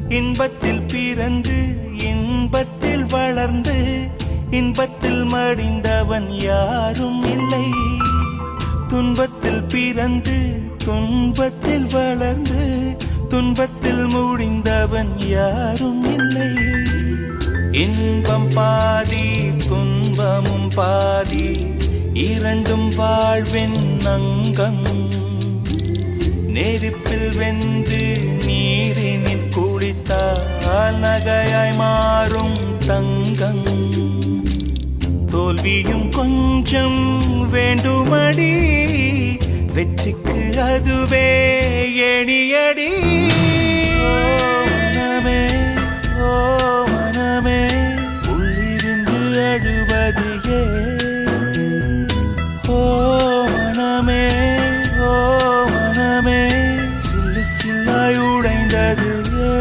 இன்பத்தில் பிறந்து இன்பத்தில் வளர்ந்து இன்பத்தில் மடிந்தவன் யாரும் இல்லை. துன்பத்தில் பிறந்து துன்பத்தில் வளர்ந்து துன்பத்தில் முடிந்தவன் யாரும் இல்லை. இன்பம் பாதி துன்பமும் பாதி இரண்டும் வாழ்வின் அங்கம். நெருப்பில் வெந்து நீரினில் குளித்தால் நகையாய் மாறும் தங்கம். தோல்வியும் கொஞ்சம் வேண்டுமடி, வெற்றிக்கு அதுவே எணியடி.